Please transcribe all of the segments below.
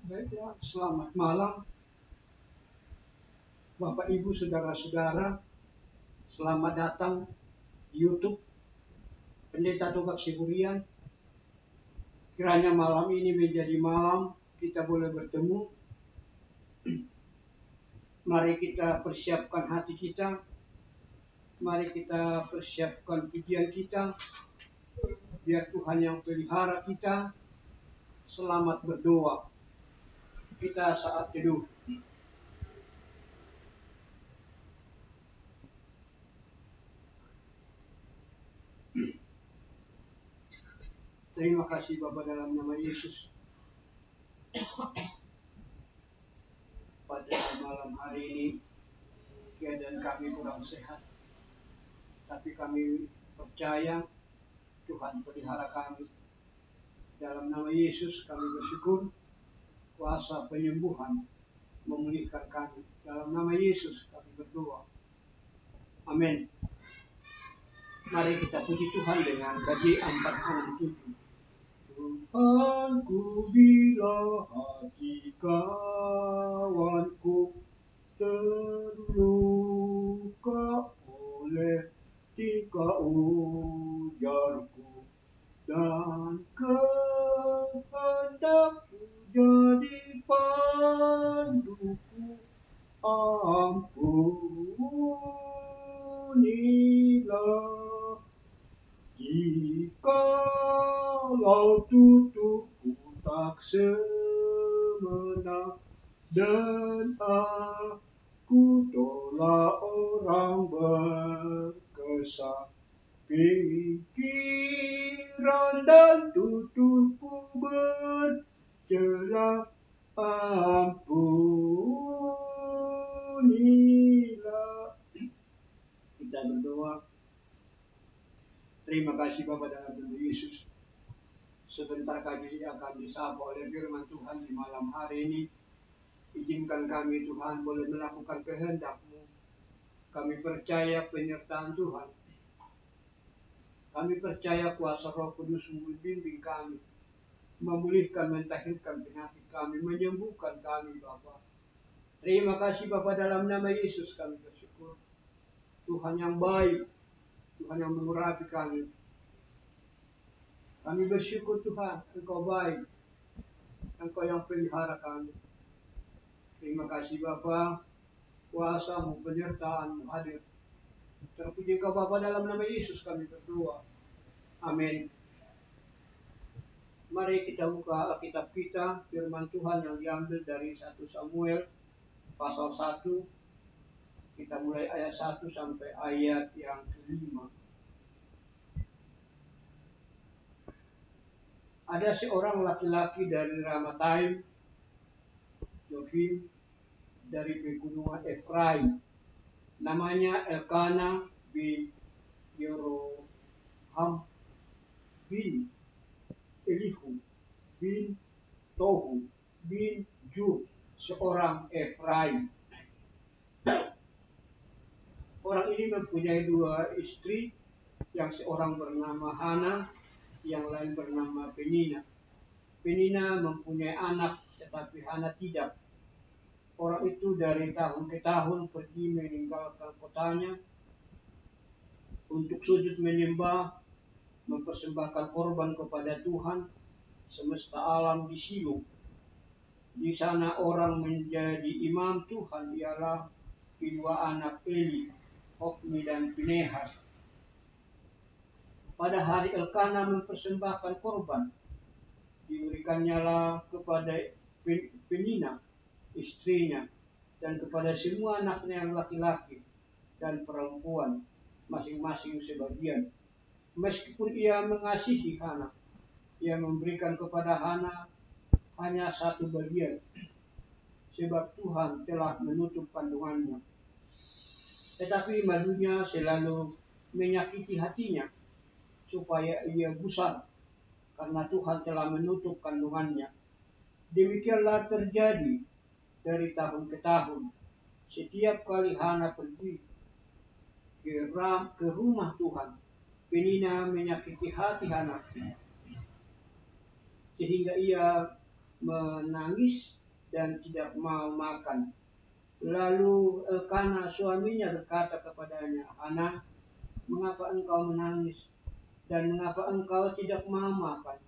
Baiklah, selamat malam Bapak Ibu Saudara-saudara. Selamat datang di YouTube Pendeta Tobak Siburian. Kiranya malam ini menjadi malam kita boleh bertemu. Mari kita persiapkan hati kita. Mari kita persiapkan pujian kita. Biar Tuhan yang pelihara kita. Selamat berdoa. Kita saat teduh. Terima kasih Bapa dalam nama Yesus. Pada malam hari ini keadaan kami kurang sehat, tapi kami percaya Tuhan pelihara kami. Dalam nama Yesus kami bersyukur, kuasa penyembuhan memulihkan kami. Dalam nama Yesus kami berdoa. Amin. Mari kita puji Tuhan dengan KJ 467. Tuhanku bila hati kawanku terluka oleh tingkah ujarku dan kehendakku jadi panduku, ampunilah jikalau tuturku tak semena dan aku tolak orang berkesan. Pikiran dan tuturku bercerah, ampunilah. Kita berdoa. Terima kasih Bapa dalam nama Yesus. Sebentar kami akan disapa oleh firman Tuhan di malam hari ini. Izinkan kami Tuhan boleh melakukan kehendak-Mu. Kami percaya penyertaan Tuhan. Kami percaya kuasa Roh Kudus membimbing kami, memulihkan, mentahirkan penyakit kami, menyembuhkan kami Bapa. Terima kasih Bapa dalam nama Yesus kami bersyukur. Tuhan yang baik, Tuhan yang mengurapi kami. Kami bersyukur Tuhan, Engkau baik, Engkau yang pelihara kami. Terima kasih Bapa, kuasa-Mu, penyertaan-Mu hadir. Terpuji Engkau Bapa dalam nama Yesus kami berdoa. Amin. Mari kita buka Alkitab kita, firman Tuhan yang diambil dari 1 Samuel pasal 1. Kita mulai ayat 1 sampai ayat yang ke-5. Ada seorang laki-laki dari Ramataim, Jofim, dari pegunungan Efraim. Namanya Elkana bin Yeroham bin Elihu bin Tohu bin Jub, seorang Efraim. Orang ini mempunyai 2 istri, yang seorang bernama Hana, yang lain bernama Penina. Penina mempunyai anak, tetapi Hana tidak. Orang itu dari tahun ke tahun pergi meninggalkan kotanya untuk sujud menyembah, mempersembahkan korban kepada Tuhan semesta alam di Shilo. Di sana orang menjadi imam Tuhan ialah kedua anak Eli, Hofni dan Pinehas. Pada hari Elkana mempersembahkan korban, diberikannya lah kepada Penina, istrinya, dan kepada semua anaknya yang laki-laki dan perempuan, masing-masing sebagian. Meskipun ia mengasihi Hana, ia memberikan kepada Hana hanya 1 bagian, sebab Tuhan telah menutup kandungannya. Tetapi malunya selalu menyakiti hatinya, supaya ia gusar, karena Tuhan telah menutup kandungannya. Demikianlah terjadi dari tahun ke tahun. Setiap kali Hana pergi ke rumah Tuhan, Penina menyakiti hati Hana, sehingga ia menangis dan tidak mau makan. Lalu Elkana suaminya berkata kepadanya, Hana, mengapa engkau menangis? Dan mengapa engkau tidak mau makan?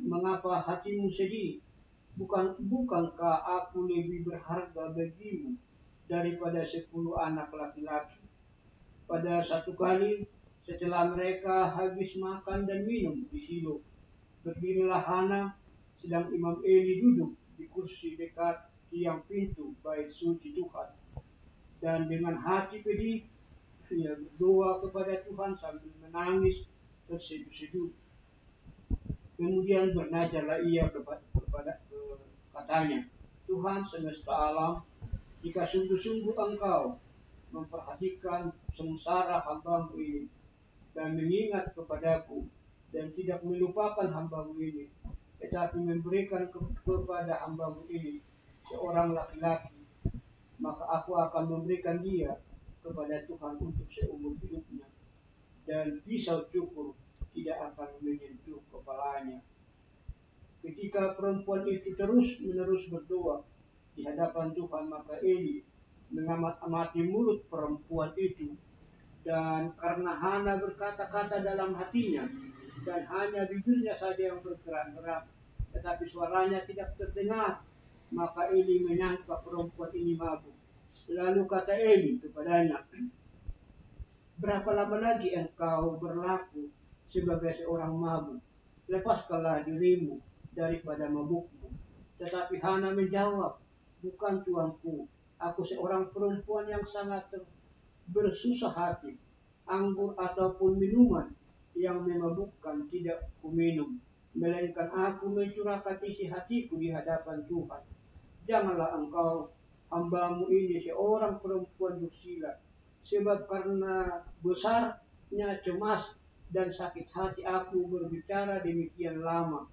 Mengapa hatimu sedih? Bukankah aku lebih berharga bagimu daripada 10 anak laki-laki? Pada satu kali, setelah mereka habis makan dan minum di Shilo, berdirilah Hana, sedang Imam Eli duduk di kursi dekat tiang pintu bait suci Tuhan. Dan dengan hati pedih, ia berdoa kepada Tuhan sambil menangis terseduh-seduh. Kemudian bernajarlah ia katanya, Tuhan semesta alam, jika sungguh-sungguh engkau memperhatikan sengsara hamba-Mu ini dan mengingat kepadaku dan tidak melupakan hamba-Mu ini, tetapi memberikan kepada hamba-Mu ini seorang laki-laki, maka aku akan memberikan dia kepada Tuhan untuk seumur hidupnya, dan pisau cukur tidak akan menyentuh kepalanya. Ketika perempuan itu terus-menerus berdoa di hadapan Tuhan, maka Eli mengamati mulut perempuan itu. Dan karena Hana berkata-kata dalam hatinya, dan hanya bibirnya saja yang bergerak-gerak, tetapi suaranya tidak terdengar, maka Eli menyangka perempuan ini mabuk. Lalu kata Eli kepadanya, berapa lama lagi engkau berlaku sebagai seorang mabuk? Lepaskanlah dirimu daripada mabukmu. Tetapi Hana menjawab, bukan tuanku, aku seorang perempuan yang sangat bersusah hati. Anggur ataupun minuman yang memabukkan tidak kuminum, melainkan aku mencurahkan isi hatiku di hadapan Tuhan. Janganlah engkau hamba-Mu ini seorang perempuan dursila, sebab karena besarnya cemas dan sakit hati aku berbicara demikian lama.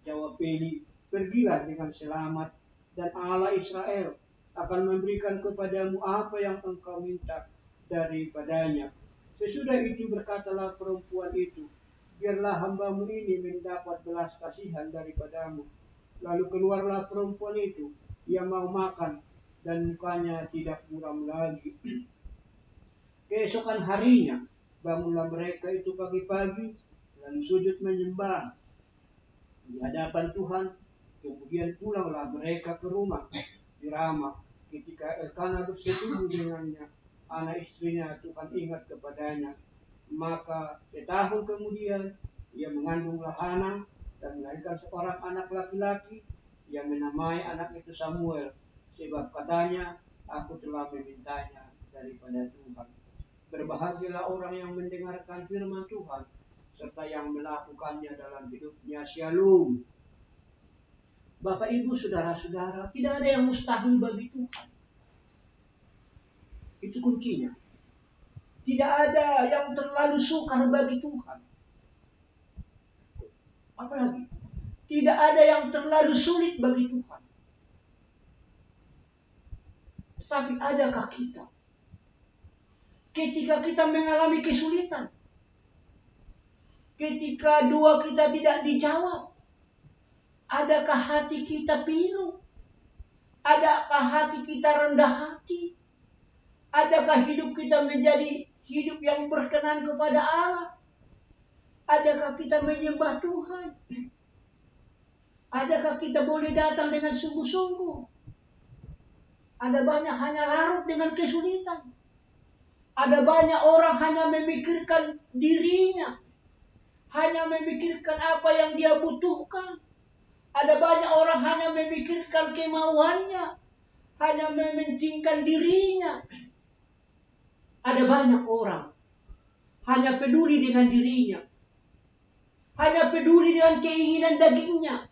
Jawab Eli, pergilah dengan selamat, dan Allah Israel akan memberikan kepadamu apa yang engkau minta daripadanya. Sesudah itu berkatalah perempuan itu, biarlah hamba-Mu ini mendapat belas kasihan daripadamu. Lalu keluarlah perempuan itu, ia mau makan, dan mukanya tidak muram lagi. Keesokan harinya, bangunlah mereka itu pagi-pagi, lalu sujud menyembah di hadapan Tuhan. Kemudian pulanglah mereka ke rumah di Rama. Ketika Elkana bersetubuh dengannya, anak istrinya, Tuhan ingat kepadanya. Maka setahun kemudian ia mengandunglah Hana dan melahirkan seorang anak laki-laki. Ia menamai anak itu Samuel, sebab katanya, aku telah memintanya daripada Tuhan. Berbahagialah orang yang mendengarkan firman Tuhan, serta yang melakukannya dalam hidupnya. Shalom. Bapak, Ibu, Saudara-saudara, tidak ada yang mustahil bagi Tuhan. Itu kuncinya. Tidak ada yang terlalu sukar bagi Tuhan. Apalagi, tidak ada yang terlalu sulit bagi Tuhan. Tetapi adakah kita? Ketika kita mengalami kesulitan, ketika doa kita tidak dijawab, adakah hati kita pilu? Adakah hati kita rendah hati? Adakah hidup kita menjadi hidup yang berkenan kepada Allah? Adakah kita menyembah Tuhan? Adakah kita boleh datang dengan sungguh-sungguh? Ada banyak hanya larut dengan kesulitan. Ada banyak orang hanya memikirkan dirinya, hanya memikirkan apa yang dia butuhkan. Ada banyak orang hanya memikirkan kemauannya, hanya mementingkan dirinya. Ada banyak orang hanya peduli dengan dirinya, hanya peduli dengan keinginan dagingnya,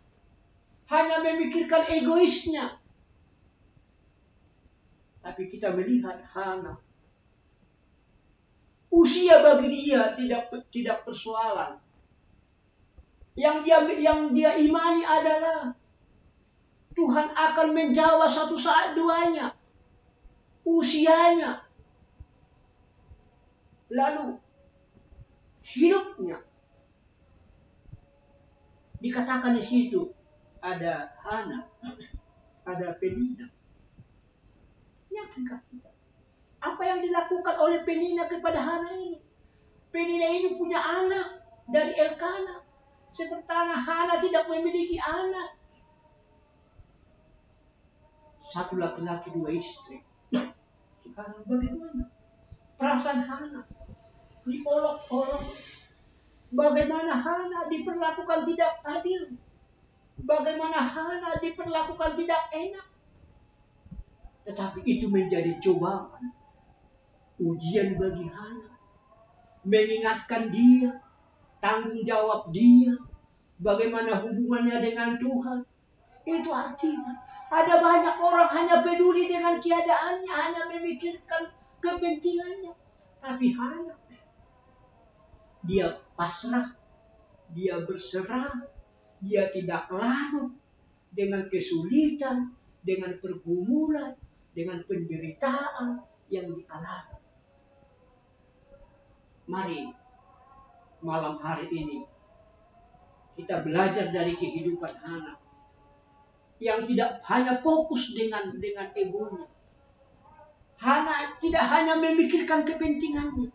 hanya memikirkan egoisnya. Tapi kita melihat Hana, usia bagi dia tidak persoalan. Yang dia imani adalah Tuhan akan menjawab satu saat doanya, usianya, lalu hidupnya. Dikatakan di situ, ada Hana, ada Penina. Yakinkah kita? Apa yang dilakukan oleh Penina kepada Hana ini? Penina ini punya anak dari Elkana. Sementara Hana tidak memiliki anak. Satu laki-laki, dua istri. Sekarang bagaimana perasaan Hana? Diolok-olok. Bagaimana Hana diperlakukan tidak adil. Bagaimana Hana diperlakukan tidak enak. Tetapi itu menjadi cobaan, ujian bagi Hana. Mengingatkan dia, tanggung jawab dia, bagaimana hubungannya dengan Tuhan. Itu artinya ada banyak orang hanya peduli dengan keadaannya, hanya memikirkan kepentingannya. Tapi Hana, dia pasrah, dia berserah, dia tidak larut dengan kesulitan, dengan pergumulan, dengan penderitaan yang dialami. Mari malam hari ini kita belajar dari kehidupan Hana yang tidak hanya fokus dengan egonya. Hana tidak hanya memikirkan kepentingannya,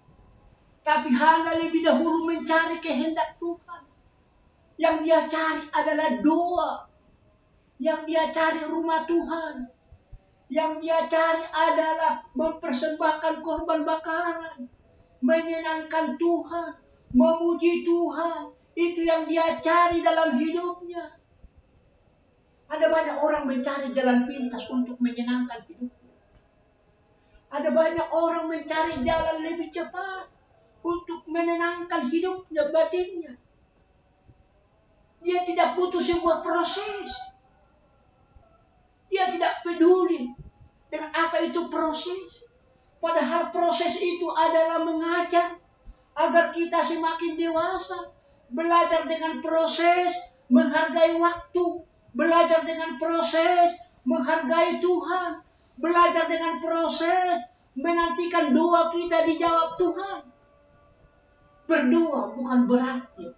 tapi Hana lebih dahulu mencari kehendak Tuhan. Yang dia cari adalah doa. Yang dia cari rumah Tuhan. Yang dia cari adalah mempersembahkan korban bakaran. Menyenangkan Tuhan. Memuji Tuhan. Itu yang dia cari dalam hidupnya. Ada banyak orang mencari jalan pintas untuk menyenangkan hidupnya. Ada banyak orang mencari jalan lebih cepat untuk menenangkan hidupnya, batinnya. Dia tidak butuh sebuah proses. Dia tidak peduli dengan apa itu proses. Padahal proses itu adalah mengajar agar kita semakin dewasa. Belajar dengan proses, menghargai waktu. Belajar dengan proses, menghargai Tuhan. Belajar dengan proses, menantikan doa kita dijawab Tuhan. Berdoa bukan berarti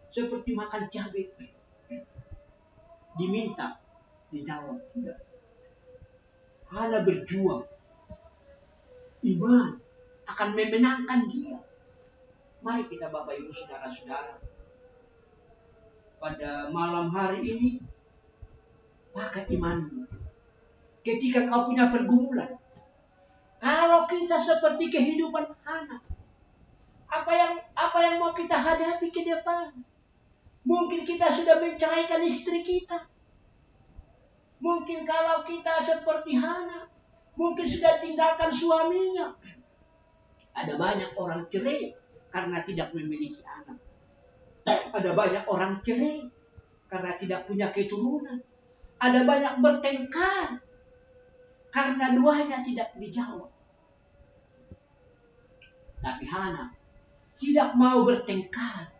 seperti makan cabai, diminta, dijawab. Tidak. Hana berjuang. Iman akan memenangkan dia. Mari kita Bapak Ibu Saudara-saudara, pada malam hari ini, pakai imanmu. Ketika kau punya pergumulan, kalau kita seperti kehidupan Hana, apa yang mau kita hadapi ke depan? Mungkin kita sudah menceraikan istri kita. Mungkin kalau kita seperti Hana, mungkin sudah tinggalkan suaminya. Ada banyak orang cerai karena tidak memiliki anak. Ada banyak orang cerai karena tidak punya keturunan. Ada banyak bertengkar karena doanya tidak dijawab. Tapi Hana tidak mau bertengkar.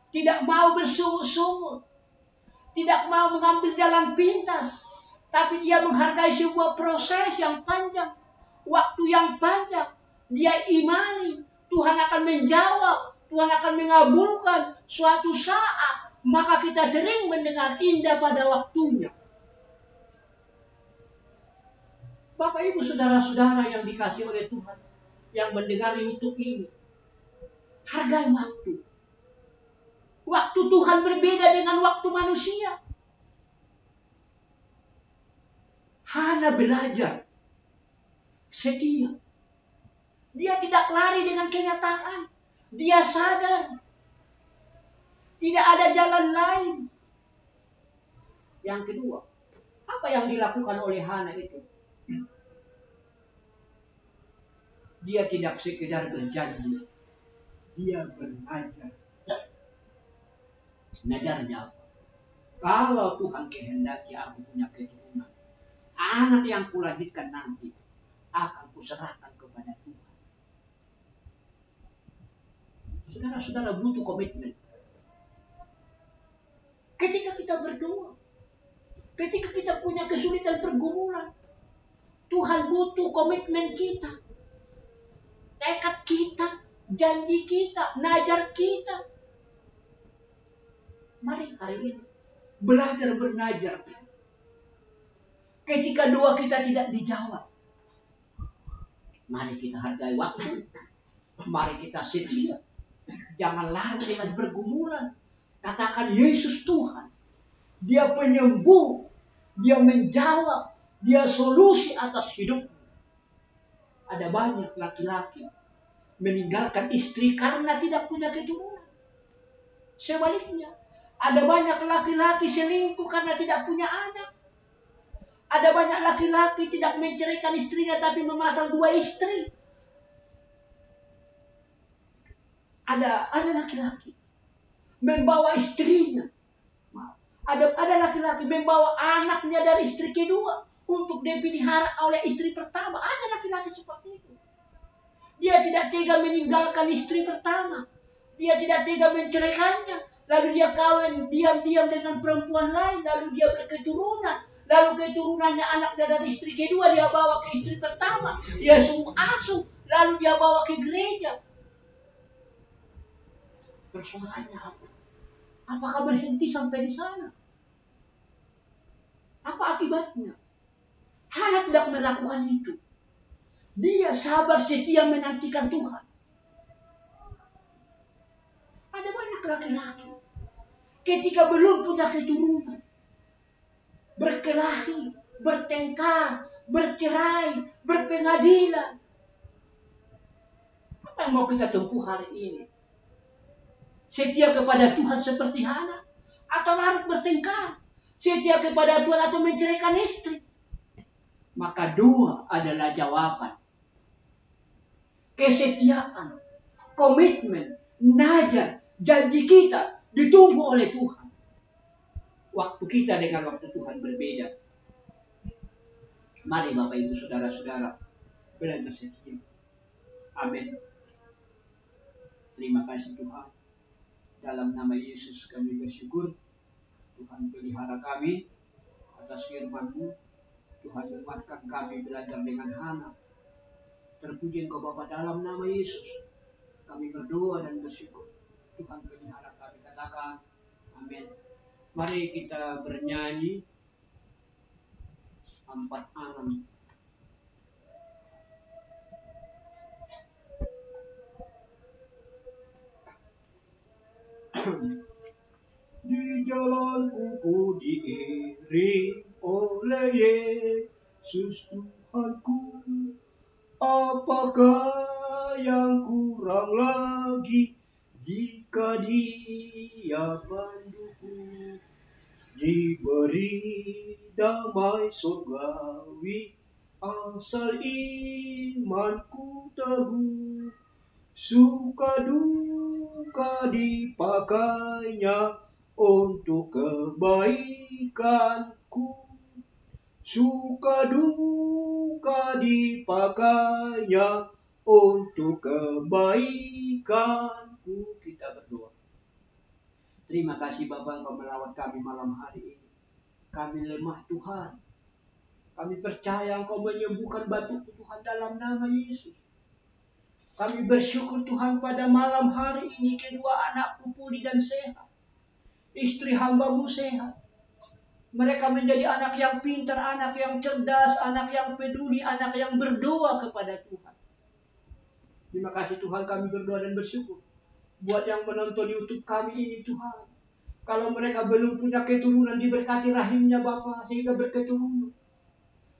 Tidak mau bersungut-sungut. Tidak mau mengambil jalan pintas. Tapi dia menghargai sebuah proses yang panjang. Waktu yang panjang. Dia imani Tuhan akan menjawab. Tuhan akan mengabulkan suatu saat. Maka kita sering mendengar indah pada waktunya. Bapak Ibu Saudara-saudara yang dikasihi oleh Tuhan. Yang mendengar YouTube ini. Hargai waktu. Waktu Tuhan berbeda dengan waktu manusia. Hana belajar setia. Dia tidak lari dengan kenyataan. Dia sadar tidak ada jalan lain. Yang kedua, apa yang dilakukan oleh Hana itu? Dia tidak sekedar berjanji. Dia belajar. Najarnya, kalau Tuhan kehendaki aku punya keturunan, anak yang kulahirkan nanti akan kuserahkan kepada Tuhan. Saudara-saudara butuh komitmen. Ketika kita berdoa, ketika kita punya kesulitan pergumulan, Tuhan butuh komitmen kita, tekad kita, janji kita, najar kita. Mari hari ini belajar bernajak. Ketika doa kita tidak dijawab, mari kita hargai waktu. Mari kita setia. Jangan lari dengan bergumulan. Katakan Yesus Tuhan. Dia penyembuh. Dia menjawab. Dia solusi atas hidup. Ada banyak laki-laki meninggalkan istri karena tidak punya keturunan. Sebaliknya, ada banyak laki-laki selingkuh karena tidak punya anak. Ada banyak laki-laki tidak menceraikan istrinya tapi memasang 2 istri. Ada laki-laki membawa istrinya. Ada laki-laki membawa anaknya dari istri kedua untuk dipelihara oleh istri pertama. Ada laki-laki seperti itu. Dia tidak tega meninggalkan istri pertama. Dia tidak tega menceraikannya. Lalu dia kawin diam-diam dengan perempuan lain. Lalu dia berketurunan. Lalu keturunannya anaknya dari istri kedua dia bawa ke istri pertama. Dia asuh. Lalu dia bawa ke gereja. Persoalannya apa? Apakah berhenti sampai di sana? Apa akibatnya? Hana tidak melakukan itu. Dia sabar setia menantikan Tuhan. Ada banyak laki-laki ketika belum punya keturunan, berkelahi, bertengkar, bercerai, berpengadilan. Apa yang mau kita tempuh hari ini? Setia kepada Tuhan seperti Hana? Atau harus bertengkar? Setia kepada Tuhan atau menceraikan istri? Maka doa adalah jawaban. Kesetiaan, komitmen, najar, janji kita ditunggu oleh Tuhan. Waktu kita dengan waktu Tuhan berbeda. Mari Bapak Ibu Saudara-saudara belajar setia. Amin. Terima kasih Tuhan. Dalam nama Yesus kami bersyukur. Tuhan pelihara kami atas firman-Mu. Tuhan kuatkan kami belajar dengan Hana. Terpuji Engkau Bapa dalam nama Yesus. Kami berdoa dan bersyukur. Tuhan pelihara kami. Katakan amin. Mari kita bernyanyi 4-6. Di jalanku ku diiring oleh Yesus Tuhanku. Apakah yang kurang lagi jika Dia panduku? Diberi damai surgawi asal imanku teguh. Suka duka dipakainya untuk kebaikanku. Suka duka dipakainya untuk kebaikanku. Kita berdoa. Terima kasih Bapa Engkau melawat kami malam hari ini. Kami lemah Tuhan. Kami percaya Engkau menyembuhkan batuku Tuhan dalam nama Yesus. Kami bersyukur Tuhan pada malam hari ini kedua anakku pulih dan sehat. Istri hamba-Mu sehat. Mereka menjadi anak yang pintar, anak yang cerdas, anak yang peduli, anak yang berdoa kepada Tuhan. Terima kasih Tuhan, kami berdoa dan bersyukur. Buat yang menonton YouTube kami ini Tuhan. Kalau mereka belum punya keturunan, diberkati rahimnya Bapa sehingga berketurunan.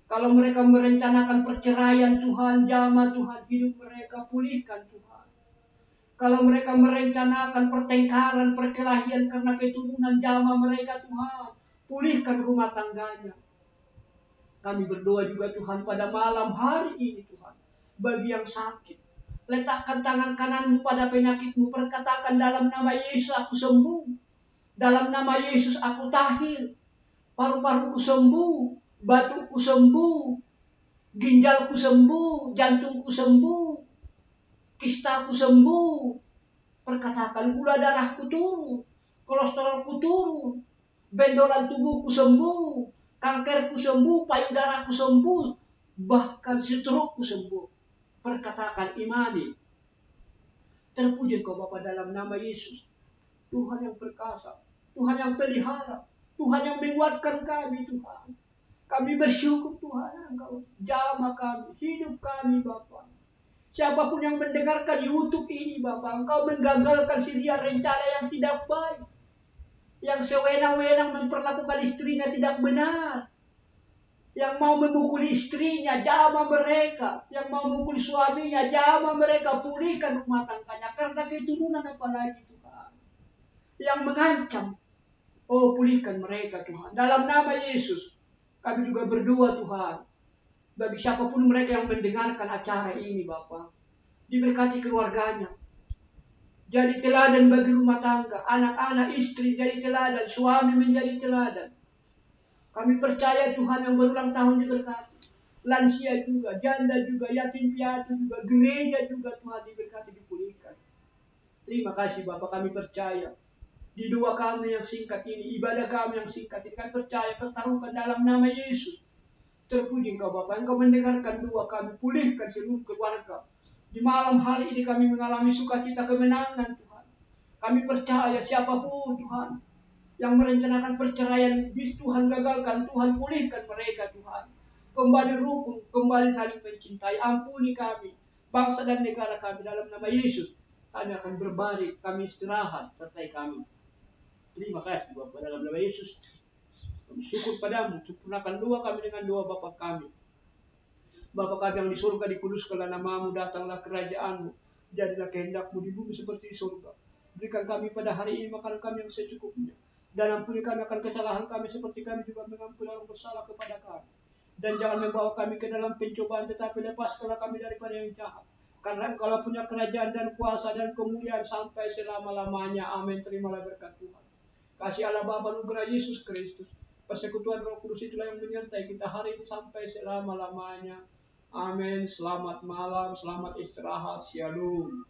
Kalau mereka merencanakan perceraian Tuhan, jamah Tuhan hidup mereka, pulihkan Tuhan. Kalau mereka merencanakan pertengkaran, perkelahian karena keturunan, jamah mereka Tuhan, pulihkan rumah tangganya. Kami berdoa juga Tuhan pada malam hari ini Tuhan. Bagi yang sakit, letakkan tangan kananmu pada penyakitmu. Perkatakan dalam nama Yesus aku sembuh. Dalam nama Yesus aku tahir. Paru-paruku sembuh. Batuku sembuh. Ginjalku sembuh. Jantungku sembuh. Kistaku sembuh. Perkatakan gula darahku turun. Kolesterolku turun. Bendoran tubuhku sembuh. Kankerku sembuh. Payudaraku sembuh. Bahkan strokeku sembuh. Perkatakan imani. Terpuji Engkau Bapa dalam nama Yesus. Tuhan yang perkasa. Tuhan yang pelihara. Tuhan yang menguatkan kami Tuhan. Kami bersyukur Tuhan Engkau jamah kami, hidup kami Bapa. Siapapun yang mendengarkan YouTube ini Bapa, Engkau menggagalkan sedia rencana yang tidak baik. Yang sewenang-wenang memperlakukan istrinya tidak benar. Yang mau memukul istrinya, jamah mereka. Yang mau memukul suaminya, jamah mereka. Pulihkan rumah tangganya karena keturunan apalagi Tuhan. Yang mengancam, oh pulihkan mereka Tuhan. Dalam nama Yesus, kami juga berdoa Tuhan. Bagi siapapun mereka yang mendengarkan acara ini Bapa, diberkati keluarganya. Jadi teladan bagi rumah tangga, anak-anak, istri jadi teladan, suami menjadi teladan. Kami percaya Tuhan yang berulang tahun diberkati. Lansia juga, janda juga, yatim piatu juga, gereja juga Tuhan diberkati, dipulihkan. Terima kasih Bapak, kami percaya. Di doa kami yang singkat ini, ibadah kami yang singkat ini, kami percaya, pertaruhkan dalam nama Yesus. Terpuji Engkau Bapak, Engkau mendengarkan doa kami, pulihkan seluruh keluarga. Di malam hari ini kami mengalami sukacita kemenangan Tuhan. Kami percaya siapapun Tuhan yang merencanakan perceraian, bis Tuhan gagalkan, Tuhan pulihkan mereka Tuhan. Kembali rukun, kembali saling mencintai, ampuni kami, bangsa dan negara kami dalam nama Yesus. Kami akan berbalik, kami istirahat, sertai kami. Terima kasih Bapak dalam nama Yesus. Kami syukur padamu, sempurnakan doa kami dengan doa Bapa kami. Bapa kami yang di surga, dikuduskanlah namamu, datanglah kerajaanmu, jadilah kehendakmu di bumi seperti di surga. Berikan kami pada hari ini makanan kami yang secukupnya. Dan ampuni kami akan kesalahan kami seperti kami juga mengampuni orang bersalah kepada kami. Dan jangan membawa kami ke dalam pencobaan, tetapi lepaskanlah kami daripada yang jahat. Karena Engkaulah punya kerajaan dan kuasa dan kemuliaan sampai selama-lamanya. Amin. Terimalah berkat Tuhan. Kasih Allah Bapa, anugerah Yesus Kristus, persekutuan Roh Kudus itulah yang menyertai kita hari ini sampai selama-lamanya. Amin. Selamat malam, selamat istirahat. Shalom.